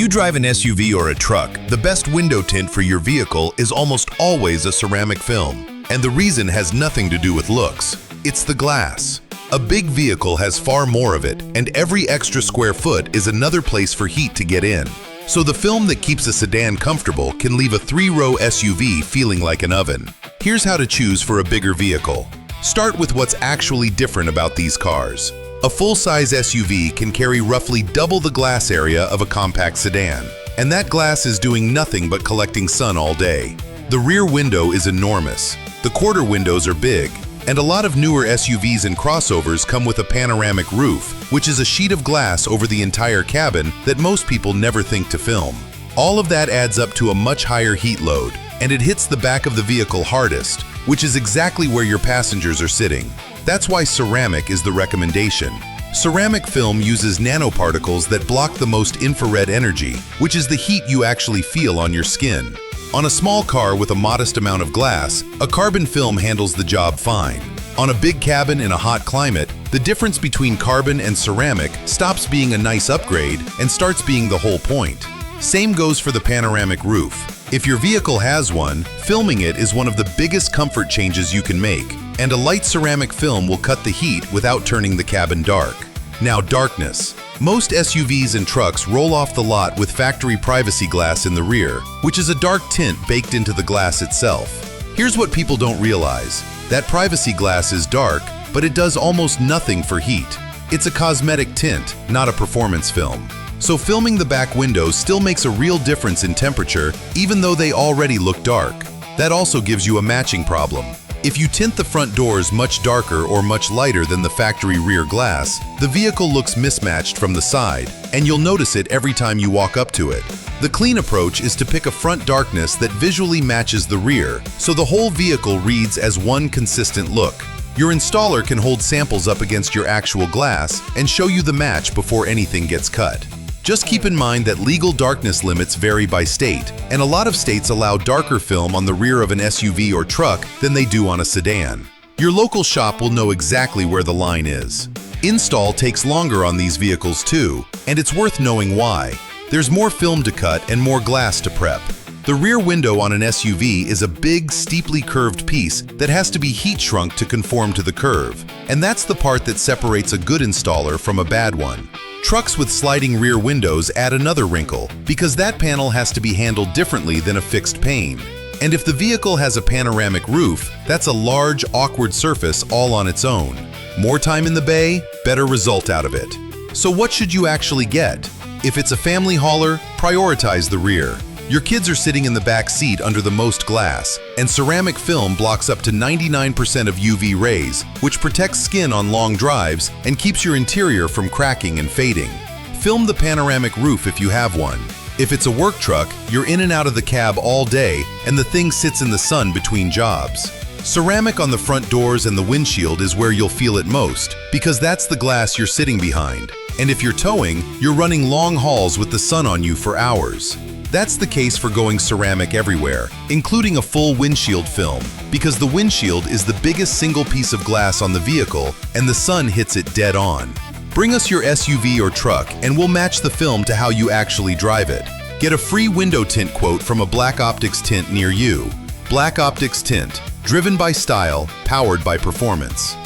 you drive an SUV or a truck, the best window tint for your vehicle is almost always a ceramic film. And the reason has nothing to do with looks. It's the glass. A big vehicle has far more of it, and every extra square foot is another place for heat to get in. So the film that keeps a sedan comfortable can leave a 3-row SUV feeling like an oven. Here's how to choose for a bigger vehicle. Start with what's actually different about these cars. A full-size SUV can carry roughly double the glass area of a compact sedan, and that glass is doing nothing but collecting sun all day. The rear window is enormous. The quarter windows are big, and a lot of newer SUVs and crossovers come with a panoramic roof, which is a sheet of glass over the entire cabin that most people never think to film. All of that adds up to a much higher heat load, and it hits the back of the vehicle hardest, which is exactly where your passengers are sitting. That's why ceramic is the recommendation. Ceramic film uses nanoparticles that block the most infrared energy, which is the heat you actually feel on your skin. On a small car with a modest amount of glass, a carbon film handles the job fine. On a big cabin in a hot climate, the difference between carbon and ceramic stops being a nice upgrade and starts being the whole point. Same goes for the panoramic roof. If your vehicle has one, filming it is one of the biggest comfort changes you can make, and a light ceramic film will cut the heat without turning the cabin dark. Now, darkness. Most SUVs and trucks roll off the lot with factory privacy glass in the rear, which is a dark tint baked into the glass itself. Here's what people don't realize. That privacy glass is dark, but it does almost nothing for heat. It's a cosmetic tint, not a performance film. So filming the back windows still makes a real difference in temperature, even though they already look dark. That also gives you a matching problem. If you tint the front doors much darker or much lighter than the factory rear glass, the vehicle looks mismatched from the side, and you'll notice it every time you walk up to it. The clean approach is to pick a front darkness that visually matches the rear, so the whole vehicle reads as one consistent look. Your installer can hold samples up against your actual glass and show you the match before anything gets cut. Just keep in mind that legal darkness limits vary by state, and a lot of states allow darker film on the rear of an SUV or truck than they do on a sedan. Your local shop will know exactly where the line is. Install takes longer on these vehicles too, and it's worth knowing why. There's more film to cut and more glass to prep. The rear window on an SUV is a big, steeply curved piece that has to be heat shrunk to conform to the curve, and that's the part that separates a good installer from a bad one. Trucks with sliding rear windows add another wrinkle, because that panel has to be handled differently than a fixed pane. And if the vehicle has a panoramic roof, that's a large, awkward surface all on its own. More time in the bay, better result out of it. So what should you actually get? If it's a family hauler, prioritize the rear. Your kids are sitting in the back seat under the most glass, and ceramic film blocks up to 99% of UV rays, which protects skin on long drives and keeps your interior from cracking and fading. Film the panoramic roof if you have one. If it's a work truck, you're in and out of the cab all day, and the thing sits in the sun between jobs. Ceramic on the front doors and the windshield is where you'll feel it most, because that's the glass you're sitting behind. And if you're towing, you're running long hauls with the sun on you for hours. That's the case for going ceramic everywhere, including a full windshield film, because the windshield is the biggest single piece of glass on the vehicle and the sun hits it dead on. Bring us your SUV or truck and we'll match the film to how you actually drive it. Get a free window tint quote from a Black Optix tint near you. Black Optix Tint, driven by style, powered by performance.